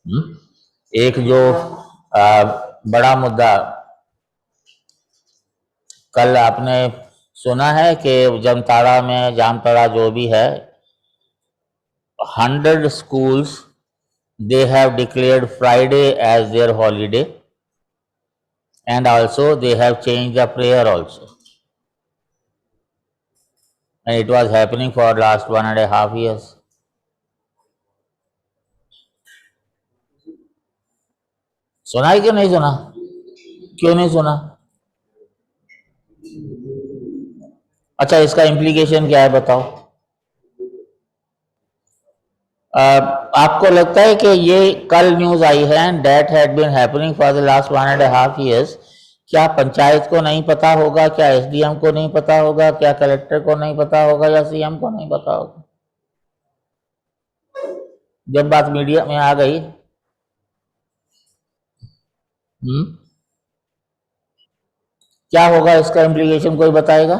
एक जो बड़ा मुद्दा कल आपने सुना है कि जामताड़ा में, जामताड़ा जो भी है, 100 schools they have declared Friday as their holiday, and also they have changed the prayer also, and it was happening for last 1.5 years. सुना है कि नहीं सुना? क्यों नहीं सुना? अच्छा, इसका इम्प्लीकेशन क्या है बताओ? आपको लगता है कि ये कल न्यूज आई है and that had been happening for the last 1.5 years? क्या पंचायत को नहीं पता होगा? क्या एसडीएम को नहीं पता होगा? क्या कलेक्टर को नहीं पता होगा? या सीएम को नहीं पता होगा? जब बात मीडिया में आ गई, क्या होगा इसका इम्प्लीकेशन कोई बताएगा?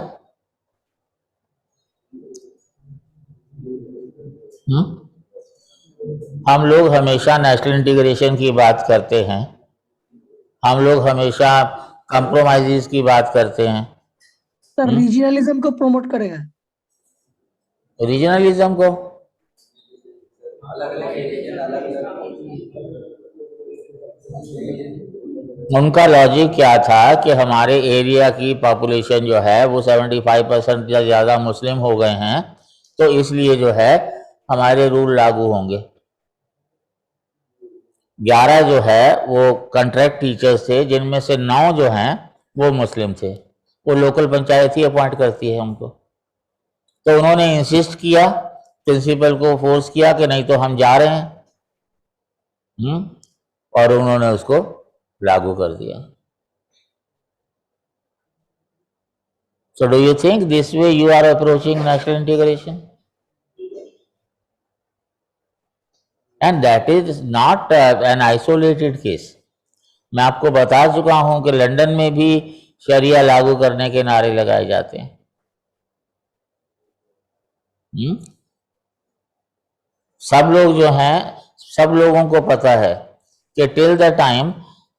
हम लोग हमेशा नेशनल इंटीग्रेशन की बात करते हैं, हम लोग हमेशा कंप्रोमाइजेस की बात करते हैं। सर रीजनलिज्म को प्रमोट करेगा। रीजनलिज्म को उनका लॉजिक क्या था कि हमारे एरिया की पॉपुलेशन जो है वो 75% या ज़्यादा मुस्लिम हो गए हैं, तो इसलिए जो है हमारे रूल लागू होंगे। 11 जो है वो कॉन्ट्रैक्ट टीचर्स थे, जिनमें से 9 जो हैं वो मुस्लिम थे। वो लोकल पंचायत ही अपॉइंट करती है उनको। तो उन्होंने इंसिस्ट किया, प्रिंसिपल को फोर्स किया कि नहीं तो हम जा रहे हैं, और उन्होंने उसको लागू कर दिया। So do you think this way you are approaching national integration? And that is not an isolated case. मैं आपको बता चुका हूं कि लंदन में भी शरिया लागू करने के नारे लगाए जाते हैं। सब लोग जो हैं, सब लोगों को पता है कि till the time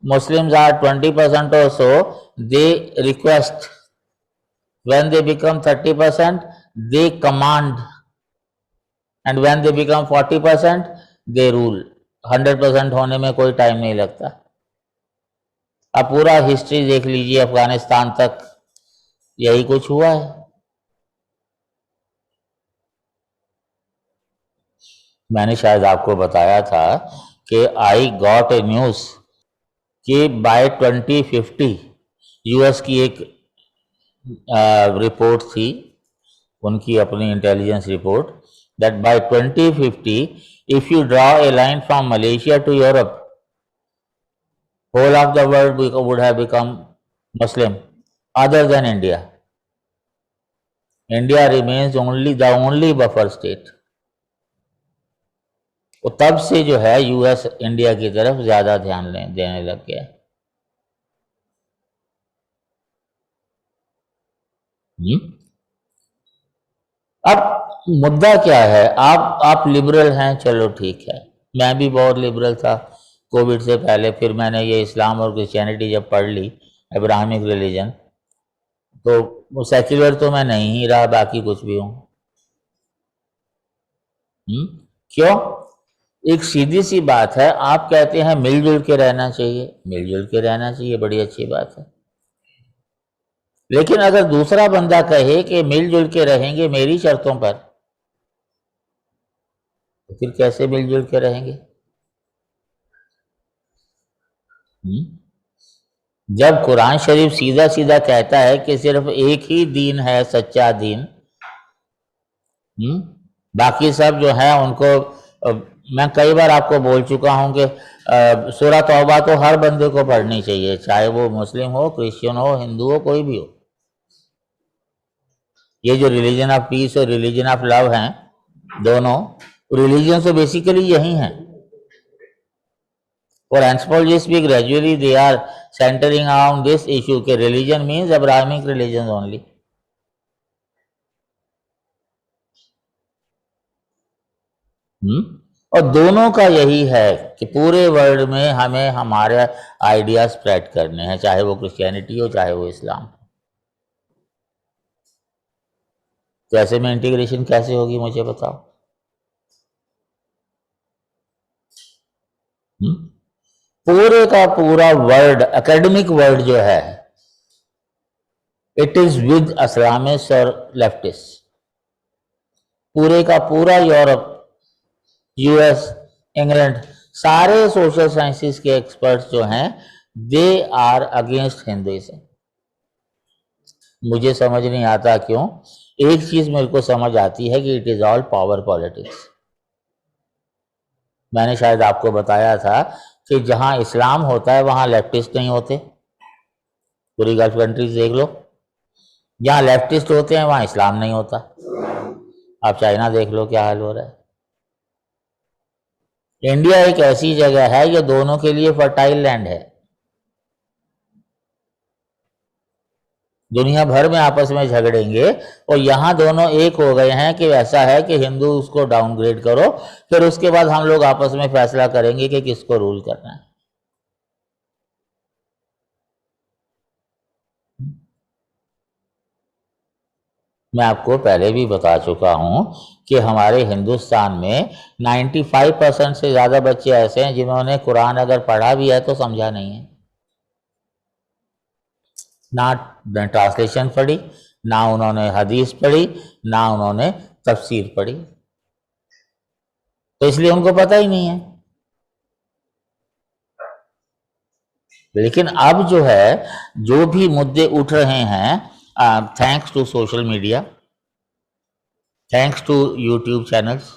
Muslims are 20% or so, they request. When they become 30%, they command, and when they become 40%, they rule. 100% होने में कोई टाइम नहीं लगता। अब पूरा हिस्ट्री देख लीजिए, अफगानिस्तान तक यही कुछ हुआ है। मैंने शायद आपको बताया था कि आई गॉट ए न्यूज कि बाय 2050 यूएस की एक रिपोर्ट थी, उनकी अपनी intelligence report, that by 2050 if you draw a line from Malaysia to Europe, whole of the world would have become Muslim other than India. India remains the only buffer state. तो तब से जो है US India की तरफ ज्यादा ध्यान देने लग गया। अब मुद्दा क्या है? आप लिबरल हैं, चलो ठीक है, मैं भी बहुत लिबरल था कोविड से पहले। फिर मैंने ये इस्लाम और क्रिश्चियनिटी जब पढ़ ली, इब्राहिमिक रिलीजन, तो वो सेक्युलर तो मैं नहीं ही रहा, बाकी कुछ भी हूं। क्यों? एक सीधी सी बात है, आप कहते हैं मिलजुल के रहना चाहिए, मिलजुल के रहना चाहिए, बड़ी अच्छी बात है। लेकिन अगर दूसरा बंदा कहे कि मिलजुल के रहेंगे मेरी शर्तों पर, तो फिर कैसे मिलजुल के रहेंगे? जब कुरान शरीफ सीधा सीधा कहता है कि सिर्फ एक ही दीन है सच्चा दीन, बाकी सब जो है उनको, मैं कई बार आपको बोल चुका हूं कि सूरह तौबा तो हर बंदे को पढ़नी चाहिए, चाहे वो मुस्लिम हो, क्रिश्चियन हो, हिंदू हो, कोई भी हो। ये जो रिलीजन ऑफ पीस और रिलीजन ऑफ लव हैं, दोनों रिलीजन तो बेसिकली यही हैं। For anthropologists speak, gradually they are centering around this issue कि religion means Abrahamic religions only. और दोनों का यही है कि पूरे वर्ल्ड में हमें हमारे आइडिया स्प्रेड करने हैं, चाहे वो क्रिश्चियनिटी हो चाहे वो इस्लाम। तो ऐसे में इंटीग्रेशन कैसे होगी मुझे बताओ। पूरे का पूरा वर्ल्ड, एकेडमिक वर्ल्ड जो है, इट इज विद इस्लामिस्ट और लेफ्टिस्ट। पूरे का पूरा यूरोप, यूएस, इंग्लैंड, सारे सोशल साइंसेस के एक्सपर्ट्स जो हैं, दे आर अगेंस्ट हिंदुइज्म। मुझे समझ नहीं आता क्यों। एक चीज मेरे को समझ आती है कि it is all power politics. मैंने शायद आपको बताया था कि जहां इस्लाम होता है वहां लेफ्टिस्ट नहीं होते। पूरी गल्फ कंट्रीज देख लो, जहां लेफ्टिस्ट होते हैं वहां इस्लाम नहीं होता। आप चाइना देख लो क्या हाल हो रहा है। इंडिया एक ऐसी जगह है, ये दोनों के लिए फर्टाइल लैंड है। दुनिया भर में आपस में झगड़ेंगे और यहां दोनों एक हो गए हैं कि ऐसा है कि हिंदू उसको डाउनग्रेड करो, फिर उसके बाद हम लोग आपस में फैसला करेंगे कि किसको रूल करना है। मैं आपको पहले भी बता चुका हूं कि हमारे हिंदुस्तान में 95% से ज्यादा बच्चे ऐसे हैं जिन्होंने कुरान अगर पढ़ा भी है तो समझा नहीं है। ना ट्रांसलेशन पढ़ी, ना उन्होंने हदीस पढ़ी, ना उन्होंने तफसीर पढ़ी, तो इसलिए उनको पता ही नहीं है। लेकिन अब जो है, जो भी मुद्दे उठ रहे हैं, thanks to social media, thanks to YouTube channels,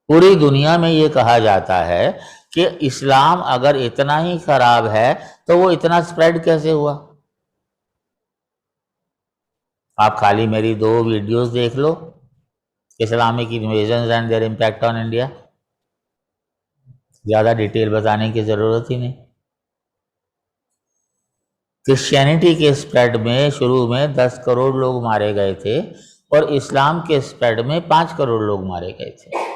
पूरी दुनिया में ये कहा जाता है कि इस्लाम अगर इतना ही खराब है तो वो इतना स्प्रेड कैसे हुआ। आप खाली मेरी 2 वीडियोस देख लो, Islamic invasion and their impact on India, ज्यादा डिटेल बताने की जरूरत ही नहीं। क्रिश्चियनिटी के स्प्रेड में शुरू में 10 करोड़ लोग मारे गए थे और इस्लाम के स्प्रेड में 5 करोड़ लोग मारे गए थे।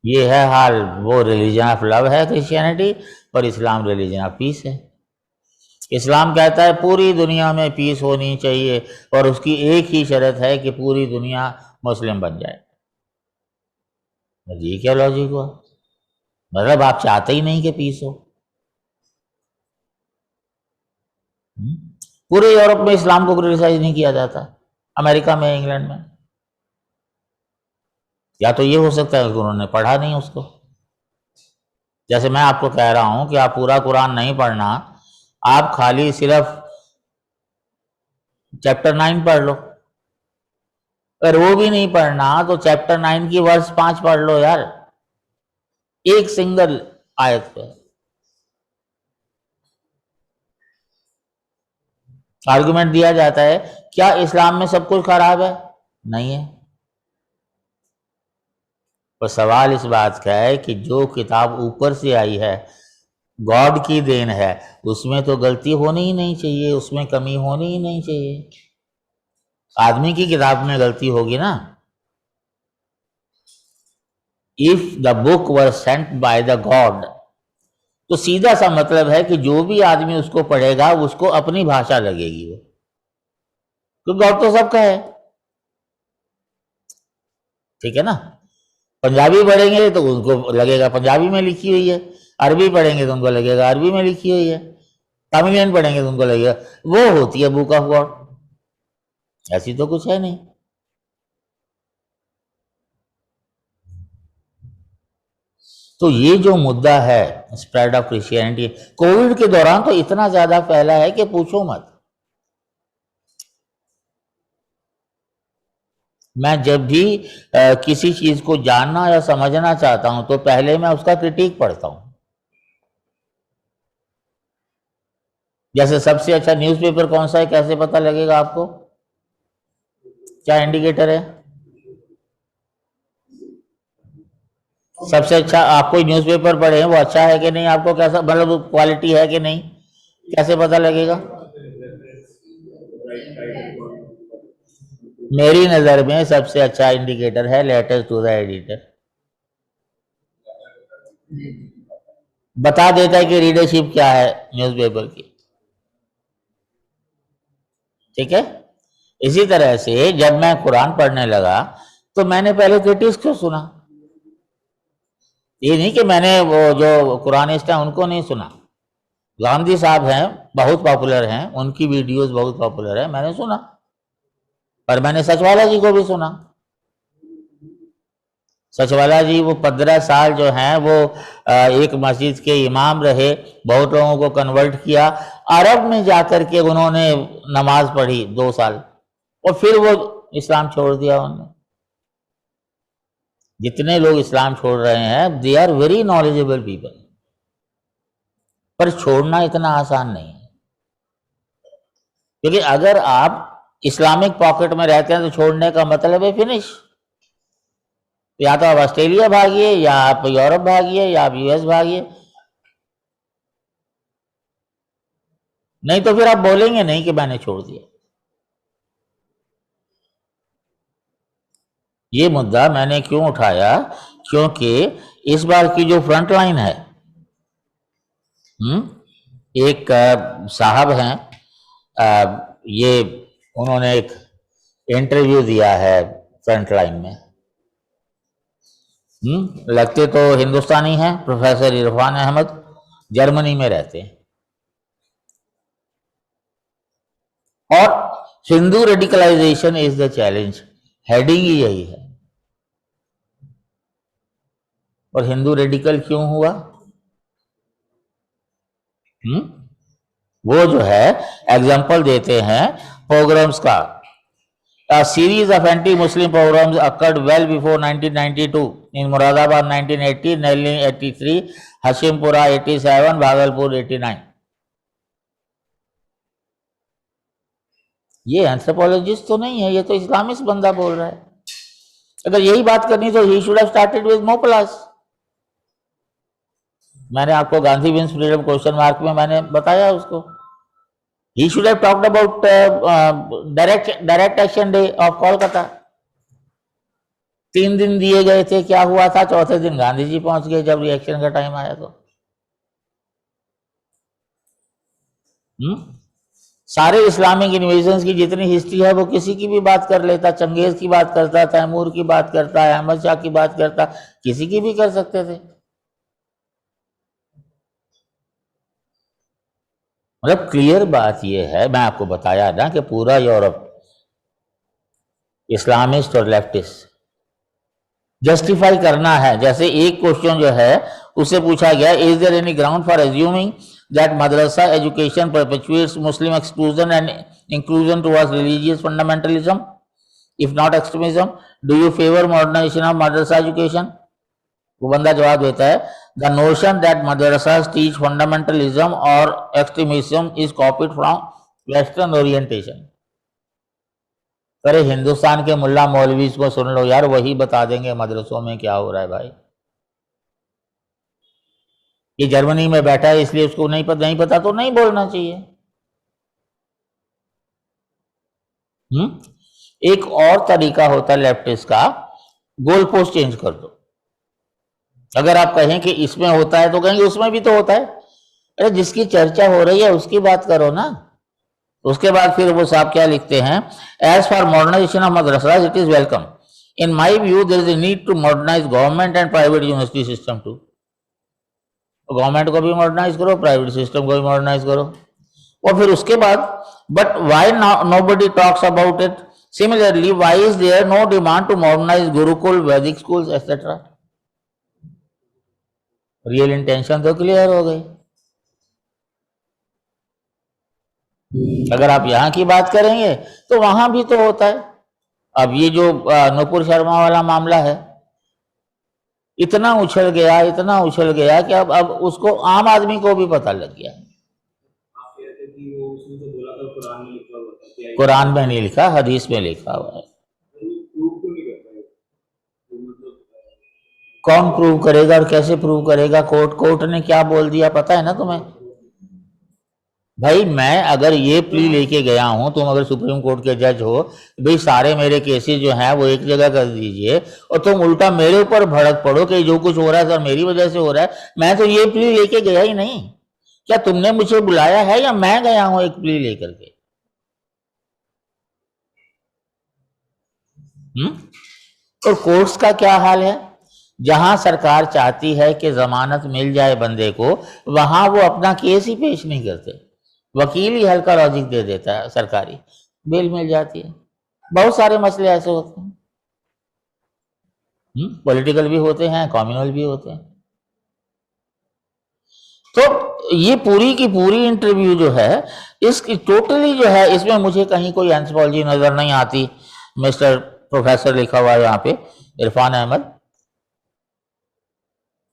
ये है हाल। वो रिलीजन ऑफ लव है क्रिश्चियनिटी, और इस्लाम रिलीजन ऑफ पीस है। इस्लाम कहता है पूरी दुनिया में पीस होनी चाहिए और उसकी एक ही शर्त है कि पूरी दुनिया मुस्लिम बन जाए। ये क्या लॉजिक हुआ? मतलब आप चाहते ही नहीं कि पीस हो। पूरे यूरोप में इस्लाम को क्रिटिसाइज नहीं किया जाता, अमेरिका में, इंग्लैंड में। या तो ये हो सकता है कि उन्होंने पढ़ा नहीं उसको। जैसे मैं आपको कह रहा हूं कि आप पूरा कुरान नहीं पढ़ना, आप खाली सिर्फ चैप्टर 9 पढ़ लो। अगर वो भी नहीं पढ़ना तो चैप्टर 9 की वर्स 5 पढ़ लो यार, एक सिंगल आयत पे। आर्गुमेंट दिया जाता है क्या इस्लाम में सब कुछ खराब है? नहीं है। पर सवाल इस बात का है कि जो किताब ऊपर से आई है, गॉड की देन है, उसमें तो गलती होनी ही नहीं चाहिए, उसमें कमी होनी ही नहीं चाहिए। आदमी की किताब में गलती होगी ना। If the book were sent by the God, तो सीधा सा मतलब है कि जो भी आदमी उसको पढ़ेगा उसको अपनी भाषा लगेगी वो, तो गॉड तो सबका है। ठीक है ना। पंजाबी पढ़ेंगे तो उनको लगेगा पंजाबी में लिखी हुई है, अरबी पढ़ेंगे तो उनको लगेगा अरबी में लिखी हुई है, तमिलियन पढ़ेंगे तो उनको लगेगा वो होती है बुक ऑफ गॉड। ऐसी तो कुछ है नहीं। तो ये जो मुद्दा है स्प्रेड ऑफ क्रिश्चियनिटी, कोविड के दौरान तो इतना ज्यादा फैला है कि पूछो मत। मैं जब भी किसी चीज को जानना या समझना चाहता हूं तो पहले मैं उसका क्रिटिक पढ़ता हूं। जैसे सबसे अच्छा न्यूज़पेपर कौन सा है, कैसे पता लगेगा आपको? क्या इंडिकेटर है? सबसे अच्छा, आप कोई न्यूज़पेपर पढ़े हैं वो अच्छा है कि नहीं, आपको कैसा, मतलब क्वालिटी है कि नहीं, कैसे पता लगेगा? मेरी नजर में सबसे अच्छा इंडिकेटर है लेटर टू द एडिटर। बता देता है कि रीडरशिप क्या है न्यूज़पेपर की। ठीक है। इसी तरह से जब मैं कुरान पढ़ने लगा तो मैंने पहले क्रिटिक्स को सुना। ये नहीं कि मैंने वो जो कुरानिस्ट हैं उनको नहीं सुना। गांधी साहब हैं, बहुत पॉपुलर हैं, उनकी वीडियोस बहुत पॉपुलर है, मैंने सुना। पर मैंने सचवाला जी को भी सुना। सचवाला जी वो 15 साल जो हैं वो एक मस्जिद के इमाम रहे, बहुत लोगों को कन्वर्ट किया। अरब में जाकर के उन्होंने नमाज पढ़ी 2 साल और फिर वो इस्लाम छोड़ दिया उन्होंने। जितने लोग इस्लाम छोड़ रहे हैं they are very knowledgeable people, पर छोड़ना इतना आसान नहीं है। क्योंकि अगर आप इस्लामिक पॉकेट में रहते हैं तो छोड़ने का मतलब है फिनिश। या तो आप ऑस्ट्रेलिया भागिए, या आप यूरोप भागिए, या आप यूएस भागिए, नहीं तो फिर आप बोलेंगे नहीं कि मैंने छोड़ दिया। ये मुद्दा मैंने क्यों उठाया, क्योंकि इस बार की जो फ्रंट लाइन है, एक साहब हैं, ये उन्होंने एक इंटरव्यू दिया है फ्रंट लाइन में। लगते तो हिंदुस्तानी हैं, प्रोफेसर इरफान अहमद, जर्मनी में रहते हैं। और Hindu radicalisation is the challenge, heading ही यही है। और हिंदू रेडिकल क्यों हुआ? वो जो है एग्जाम्पल देते हैं पोग्राम्स का। A series of anti-Muslim pogroms occurred well before 1992 in Moradabad 1980, Nellin 83, Hashimpura 87, Bhagalpur 89। ये एंथ्रोपोलॉजिस्ट तो नहीं है, ये तो इस्लामिस्ट बंदा बोल रहा है। अगर यही बात करनी तो he should have started with Moplahs. मैंने आपको Gandhi wins freedom question mark में मैंने बताया उसको। He should have talked about direct action day of Kolkata। 3 दिन दिए गए थे, क्या हुआ था? चौथे दिन गांधी जी पहुंच गए जब रिएक्शन का टाइम आया तो। सारे इस्लामिक इन्वेजन्स की जितनी हिस्ट्री है वो किसी की भी बात कर लेता, चंगेज की बात करता, तैमूर की बात करता, अहमद शाह की बात करता, किसी की भी कर सकते थे। मतलब क्लियर बात यह है, मैं आपको बताया ना कि पूरा यूरोप इस्लामिस्ट और लेफ्टिस्ट जस्टिफाई करना है। जैसे एक क्वेश्चन जो है उससे पूछा गया, is there any ground for assuming that madrasa education perpetuates Muslim exclusion and inclusion towards religious fundamentalism if not extremism, do you favour modernisation of madrasa education? वो बंदा जवाब देता है, the notion that madrasas teach fundamentalism और extremism is copied from western orientation. अरे हिंदुस्तान के मुल्ला मौलवी को सुन लो यार, वही बता देंगे मदरसों में क्या हो रहा है भाई। ये जर्मनी में बैठा है इसलिए उसको नहीं पता तो नहीं बोलना चाहिए। एक और तरीका होता है लेफ्टिस्ट का, गोल पोस्ट चेंज कर दो। अगर आप कहें कि इसमें होता है तो कहेंगे उसमें भी तो होता है। अरे जिसकी चर्चा हो रही है उसकी बात करो ना। उसके बाद फिर वो साहब क्या लिखते हैं, as for modernisation of madrasas it is welcome, in my view there is a need to modernise government and private university system too. Government को भी मॉडर्नाइज करो, प्राइवेट सिस्टम को भी मॉडर्नाइज करो। और फिर उसके बाद, but why nobody talks about it? Similarly why is there no demand to modernise gurukul, Vedic schools etcetera? Real intention तो क्लियर हो गई। अगर आप यहां की बात करेंगे तो वहां भी तो होता है। अब ये जो नुपुर शर्मा वाला मामला है, इतना उछल गया कि अब उसको आम आदमी को भी पता लग गया। कुरान में नहीं लिखा, हदीस में लिखा हुआ है। कौन प्रूव करेगा और कैसे प्रूव करेगा? कोर्ट ने क्या बोल दिया पता है ना तुम्हें? भाई मैं अगर ये प्ली लेके गया हूं, तुम अगर सुप्रीम कोर्ट के जज हो, भाई सारे मेरे केसेस जो हैं वो एक जगह कर दीजिए, और तुम उल्टा मेरे ऊपर भड़क पड़ो कि जो कुछ हो रहा है सर मेरी वजह से हो रहा है। मैं तो ये प्ली लेके गया ही नहीं। क्या तुमने मुझे बुलाया है या मैं गया हूं एक प्ली लेकर के? और कोर्ट्स का क्या हाल है? जहां सरकार चाहती है कि जमानत मिल जाए बंदे को, वहां वो अपना केस ही पेश नहीं करते, वकील ही हल्का लॉजिक दे देता है, सरकारी बेल मिल जाती है। बहुत सारे मसले ऐसे होते हैं, पॉलिटिकल भी होते हैं, कम्युनल भी होते हैं। तो ये पूरी की पूरी इंटरव्यू जो है, इसकी टोटली जो है, इसमें मुझे कहीं कोई एंथ्रोपोलॉजी नजर नहीं आती। मिस्टर प्रोफेसर लिखा हुआ है यहाँ पे, इरफान अहमद,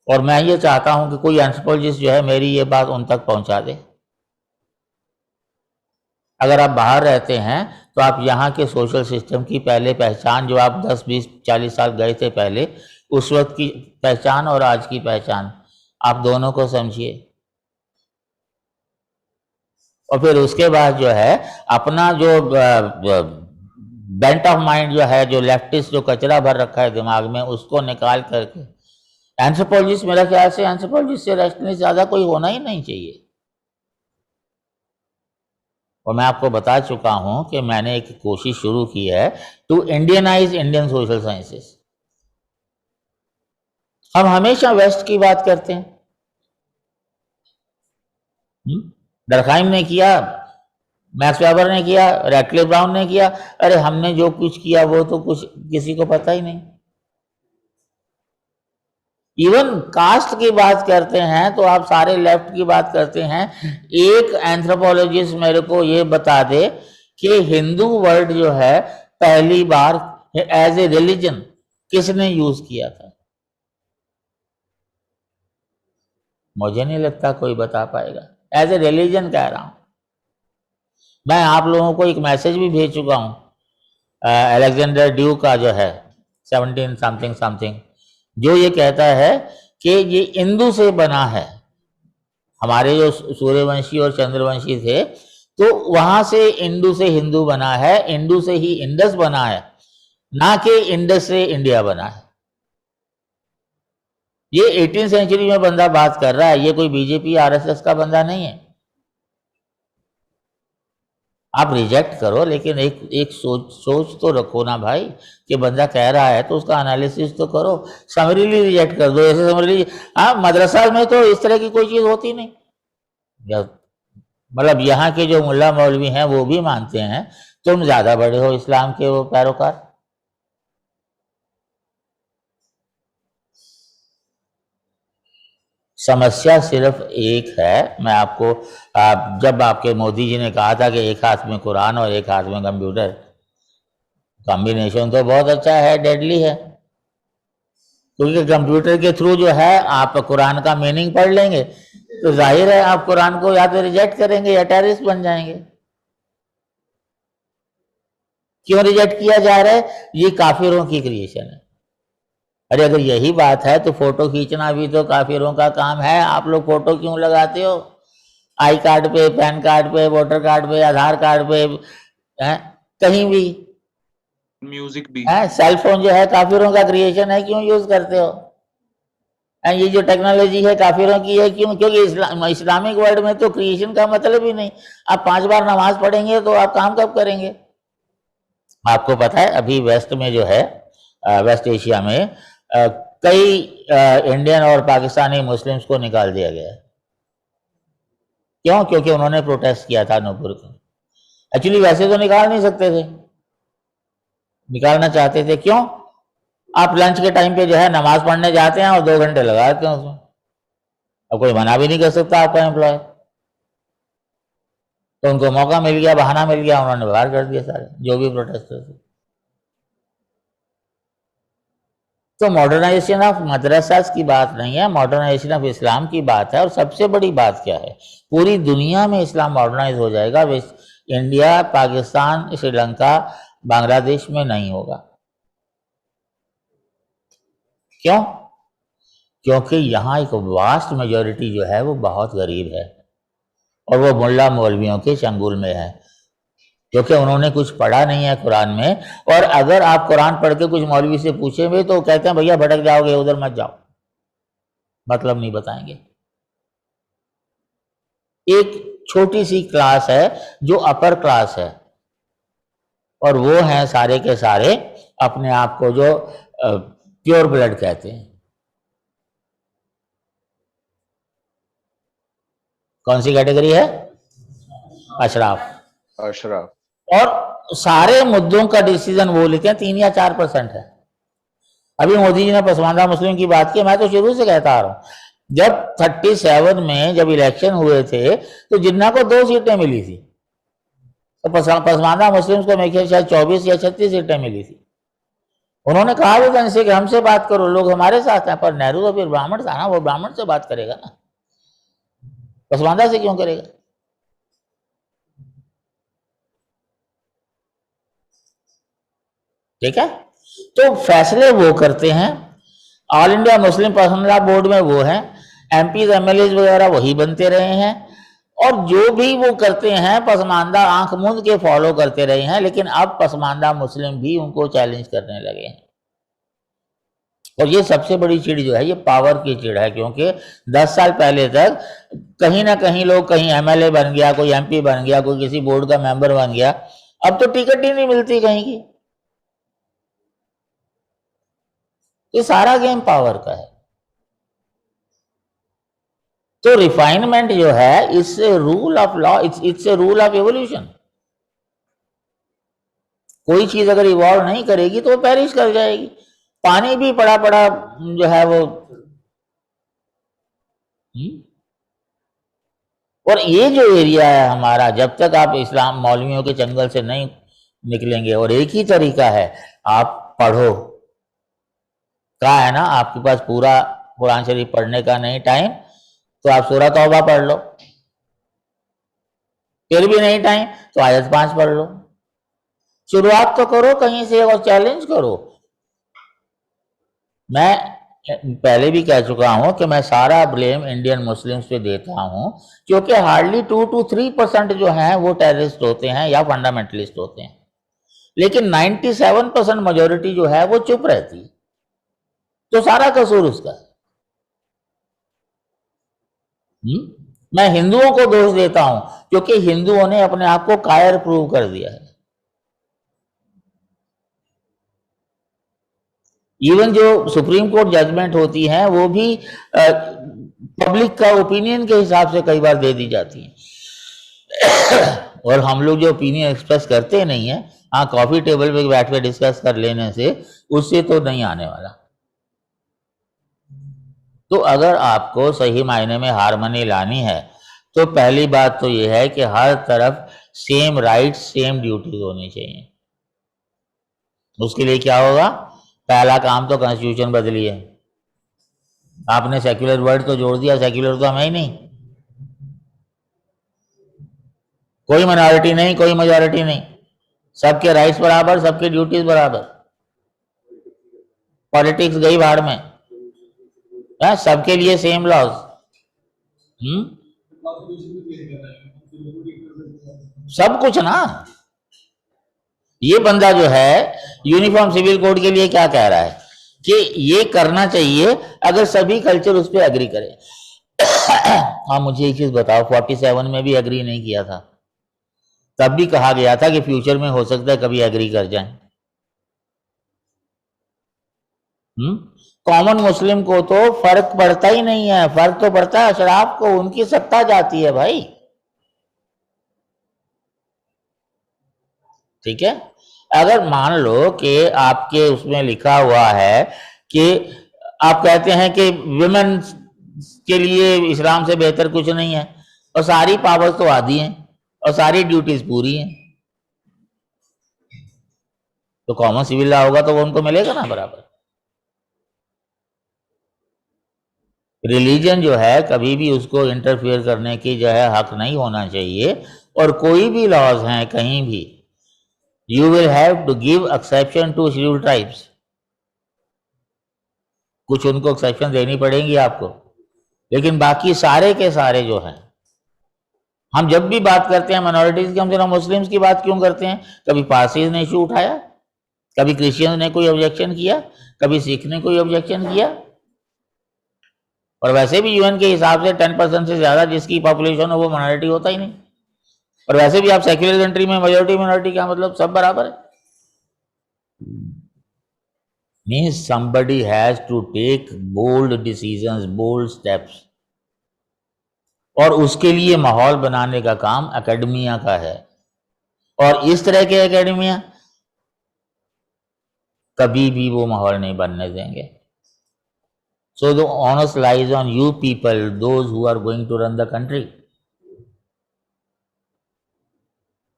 और मैं ये चाहता हूं कि कोई एंथ्रोपोलॉजिस्ट जो है मेरी ये बात उन तक पहुंचा दे। अगर आप बाहर रहते हैं तो आप यहाँ के सोशल सिस्टम की पहले पहचान, जो आप 10, 20, 40 साल गए थे पहले, उस वक्त की पहचान और आज की पहचान, आप दोनों को समझिए। और फिर उसके बाद जो है अपना जो बेंट ऑफ माइंड जो है, जो लेफ्टिस्ट जो कचरा भर रखा है दिमाग में, उसको निकाल करके एंथ्रोपोलॉजिस्ट, मेरा ख्याल से एंथ्रोपोलॉजिस्ट से रैशनलिस्ट ज्यादा कोई होना ही नहीं चाहिए। और मैं आपको बता चुका हूं कि मैंने एक कोशिश शुरू की है to Indianise Indian social sciences. हम हमेशा वेस्ट की बात करते हैं, डरखाइम ने किया, मैक्स वेबर ने किया, रैटक्लिफ ब्राउन ने किया। अरे हमने जो कुछ किया वो तो कुछ किसी को पता ही नहीं। इवन कास्ट की बात करते हैं तो आप सारे लेफ्ट की बात करते हैं। एक एंथ्रोपोलॉजिस्ट मेरे को ये बता दे कि हिंदू वर्ड जो है पहली बार एज ए रिलीजन किसने यूज किया था? मुझे नहीं लगता कोई बता पाएगा। एज ए रिलीजन कह रहा हूं मैं। आप लोगों को एक मैसेज भी भेज चुका हूं, अलेक्जेंडर ड्यू का जो है 17 समथिंग समथिंग, जो ये कहता है कि ये इंदु से बना है। हमारे जो सूर्यवंशी और चंद्रवंशी थे, तो वहां से इंडु से हिंदू बना है, इंडु से ही इंडस बना है, ना कि इंडस से इंडिया बना है। ये 18वीं सेंचुरी में बंदा बात कर रहा है, ये कोई बीजेपी आरएसएस का बंदा नहीं है। आप रिजेक्ट करो, लेकिन एक सोच तो रखो ना भाई, कि बंदा कह रहा है तो उसका एनालिसिस तो करो। समरीली रिजेक्ट कर दो, ऐसे समरीली। हाँ, मदरसा में तो इस तरह की कोई चीज होती नहीं। मतलब यहाँ के जो मुल्ला मौलवी हैं वो भी मानते हैं तुम ज्यादा बड़े हो इस्लाम के वो पैरोकार। समस्या सिर्फ एक है। मैं आपको जब आपके मोदी जी ने कहा था कि एक हाथ में कुरान और एक हाथ में कंप्यूटर, कॉम्बिनेशन तो बहुत अच्छा है, डेडली है। क्योंकि कंप्यूटर के थ्रू जो है आप कुरान का मीनिंग पढ़ लेंगे, तो जाहिर है आप कुरान को या तो रिजेक्ट करेंगे या टेररिस्ट बन जाएंगे। क्यों रिजेक्ट किया जा रहा है? ये काफिरों की क्रिएशन है। अरे अगर यही बात है तो फोटो खींचना भी तो काफिरों का काम है। आप लोग फोटो क्यों लगाते हो? आई कार्ड पे, पैन कार्ड पे, वोटर कार्ड पे, आधार कार्ड पे, है कहीं भी म्यूजिक भी है। सेल फोन जो है काफिरों का क्रिएशन है, क्यों यूज करते हो? ये जो टेक्नोलॉजी है काफिरों की है, क्यों? क्योंकि इस्लामिक वर्ल्ड में तो क्रिएशन का मतलब ही नहीं। आप 5 बार नमाज पढ़ेंगे तो आप काम कब करेंगे? आपको पता है अभी वेस्ट में जो है, वेस्ट एशिया में कई इंडियन और पाकिस्तानी मुस्लिम्स को निकाल दिया गया है। क्यों? क्योंकि उन्होंने प्रोटेस्ट किया था नूपुर का। एक्चुअली वैसे तो निकाल नहीं सकते थे, निकालना चाहते थे। क्यों? आप लंच के टाइम पे जो है नमाज पढ़ने जाते हैं और 2 घंटे लगा देते हैं उसमें। अब कोई मना भी नहीं कर सकता आपका एम्प्लॉय। तो उनको मौका मिल गया, बहाना मिल गया, उन्होंने बाहर कर दिया सारे जो भी प्रोटेस्टर थे। तो मॉडर्नाइजेशन ऑफ मदरसास की बात नहीं है, मॉडर्नाइजेशन ऑफ इस्लाम की बात है। और सबसे बड़ी बात क्या है? पूरी दुनिया में इस्लाम मॉडर्नाइज हो जाएगा, इंडिया, पाकिस्तान, श्रीलंका, बांग्लादेश में नहीं होगा। क्यों? क्योंकि यहाँ एक वास्ट मेजॉरिटी जो है वो बहुत गरीब है, और वो मुल्ला मौलवियों के चंगुल में है, क्योंकि उन्होंने कुछ पढ़ा नहीं है कुरान में। और अगर आप कुरान पढ़ के कुछ मौलवी से पूछेंगे तो कहते हैं भैया भटक जाओगे, उधर मत जाओ, मतलब नहीं बताएंगे। एक छोटी सी क्लास है जो अपर क्लास है, और वो हैं सारे के सारे अपने आप को जो प्योर ब्लड कहते हैं। कौन सी कैटेगरी है? अशराफ। अशराफ। और सारे मुद्दों का डिसीजन वो लेते हैं, 3 या 4% है। अभी मोदी जी ने पसमानदा मुस्लिम की बात की, मैं तो शुरू से कहता आ रहा हूं, जब 37 में जब इलेक्शन हुए थे तो जिन्ना को 2 सीटें मिली थी, तो पसमानदा मुस्लिम को मेरे ख्याल शायद 24 या 36 सीटें मिली थी। उन्होंने कहा भी था इनसे कि हमसे बात करो, लोग हमारे साथ हैं। पर नेहरू तो फिर ब्राह्मण था ना, वो ब्राह्मण से बात करेगा ना, पसमानदा से क्यों करेगा? ठीक है, तो फैसले वो करते हैं। All India Muslim Pasmanda board में वो हैं, एमपीज एमएलएज वगैरह वही बनते रहे हैं, और जो भी वो करते हैं पसमानदा आंख मूंद के फॉलो करते रहे हैं। लेकिन अब पसमानदा मुस्लिम भी उनको चैलेंज करने लगे हैं, और ये सबसे बड़ी चिड़ जो है ये पावर की चिड़ है, क्योंकि 10 साल पहले तक कहीं ना कहीं लोग, कहीं एमएलए बन गया, कोई एमपी बन गया, कोई किसी बोर्ड का मेंबर बन गया, अब तो टिकट ही नहीं मिलती कहीं की। ये सारा गेम पावर का है। तो रिफाइनमेंट जो है, it's a rule of law, it's a rule of evolution. कोई चीज अगर इवॉल्व नहीं करेगी तो वो पेरिश कर जाएगी। पानी भी पड़ा पड़ा जो है वो और ये जो एरिया है हमारा, जब तक आप इस्लाम मौलवियों के जंगल से नहीं निकलेंगे, और एक ही तरीका है, आप पढ़ो। कहा है ना, आपके पास पूरा कुरान शरीफ पढ़ने का नहीं टाइम, तो आप सूरह तौबा पढ़ लो। फिर भी नहीं टाइम तो आयत 5 पढ़ लो। शुरुआत तो करो कहीं से और चैलेंज करो। मैं पहले भी कह चुका हूं कि मैं सारा ब्लेम इंडियन मुस्लिम्स पे देता हूं, क्योंकि हार्डली 2 to 3% जो हैं वो टेररिस्ट होते हैं या फंडामेंटलिस्ट होते हैं, लेकिन 97% मेजोरिटी जो है वो चुप रहती है। तो सारा कसूर उसका है। मैं हिंदुओं को दोष देता हूं, क्योंकि हिंदुओं ने अपने आप को कायर प्रूव कर दिया है। इवन जो सुप्रीम कोर्ट जजमेंट होती हैं वो भी पब्लिक का ओपिनियन के हिसाब से कई बार दे दी जाती हैं। और हम लोग जो ओपिनियन एक्सप्रेस करते नहीं है, हाँ, कॉफी टेबल पे बैठ के डिस्कस कर लेने से उससे तो नहीं आने वाला। तो अगर आपको सही मायने में हार्मनी लानी है, तो पहली बात तो यह है कि हर तरफ सेम राइट्स सेम ड्यूटीज होनी चाहिए। उसके लिए क्या होगा? पहला काम तो कॉन्स्टिट्यूशन बदलिए। आपने सेक्युलर वर्ड तो जोड़ दिया, सेक्युलर तो हम ही नहीं। कोई माइनॉरिटी नहीं, कोई मेजॉरिटी नहीं, सबके राइट्स बराबर, सबके ड्यूटीज बराबर। पॉलिटिक्स गई भाड़ में, सबके लिए सेम लॉज। सब कुछ ना। ये बंदा जो है यूनिफॉर्म सिविल कोड के लिए क्या कह रहा है कि ये करना चाहिए अगर सभी कल्चर उस पर एग्री करें। हाँ, मुझे एक चीज बताओ, 47 में भी एग्री नहीं किया था, तब भी कहा गया था कि फ्यूचर में हो सकता है कभी एग्री कर जाए। कॉमन मुस्लिम को तो फर्क पड़ता ही नहीं है। फर्क तो पड़ता है अशराफ को, उनकी सत्ता जाती है भाई। ठीक है, अगर मान लो कि आपके उसमें लिखा हुआ है कि आप कहते हैं कि विमेन के लिए इस्लाम से बेहतर कुछ नहीं है, और सारी पावर्स तो आधी हैं और सारी ड्यूटीज पूरी हैं, तो कॉमन सिविल लॉ होगा तो वो उनको मिलेगा ना बराबर। रिलीजन जो है कभी भी उसको इंटरफेयर करने की जो है हक नहीं होना चाहिए। और कोई भी लॉज हैं कहीं भी, you will have to give exception to scheduled tribes। कुछ उनको एक्सेप्शन देनी पड़ेगी आपको, लेकिन बाकी सारे के सारे जो हैं हम जब भी बात करते हैं माइनॉरिटीज की, हम सिर्फ मुस्लिम्स की बात क्यों करते हैं? कभी पारसीज ने इशू उठाया, कभी क्रिश्चियन ने कोई ऑब्जेक्शन किया, कभी सिख ने कोई ऑब्जेक्शन किया? और वैसे भी यूएन के हिसाब से 10% से ज्यादा जिसकी पॉपुलेशन हो वो माइनॉरिटी होता ही नहीं। और वैसे भी आप सेक्युलर कंट्री में मेजोरिटी माइनॉरिटी क्या मतलब, सब बराबर है। Means somebody has to take bold decisions, bold steps, और उसके लिए माहौल बनाने का काम एकेडमिया का है। और इस तरह के एकेडमिया कभी भी वो माहौल नहीं बनने देंगे। So the onus lies on you people, those who are going to run the country,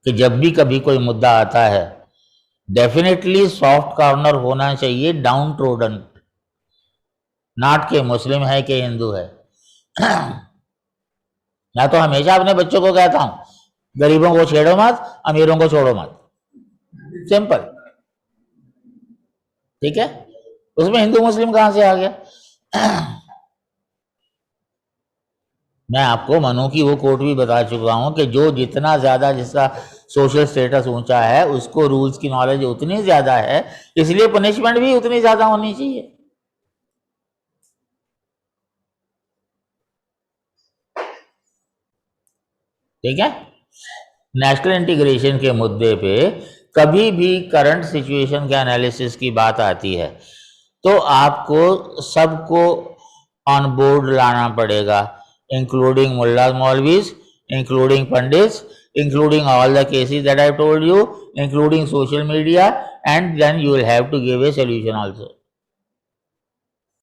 कि जब भी कभी कोई मुद्दा आता है डेफिनेटली सॉफ्ट कॉर्नर होना चाहिए, डाउन ट्रोडन, नॉट के मुस्लिम है कि हिंदू है। मैं तो हमेशा अपने बच्चों को कहता हूं गरीबों को छेड़ो मत, अमीरों को छोड़ो मत, सिंपल, ठीक है? उसमें हिंदू मुस्लिम कहां से आ गया? मैं आपको मनु की वो कोट भी बता चुका हूं कि जो जितना ज्यादा जिसका सोशल स्टेटस ऊंचा है उसको रूल्स की नॉलेज उतनी ज्यादा है, इसलिए पनिशमेंट भी उतनी ज्यादा होनी चाहिए। ठीक है? नेशनल इंटीग्रेशन के मुद्दे पे कभी भी करंट सिचुएशन के एनालिसिस की बात आती है तो आपको सबको ऑन बोर्ड लाना पड़ेगा, including Mulla मौलवीज, including pandits, including all the cases that I told you, including social media, and then you will have to give a solution also.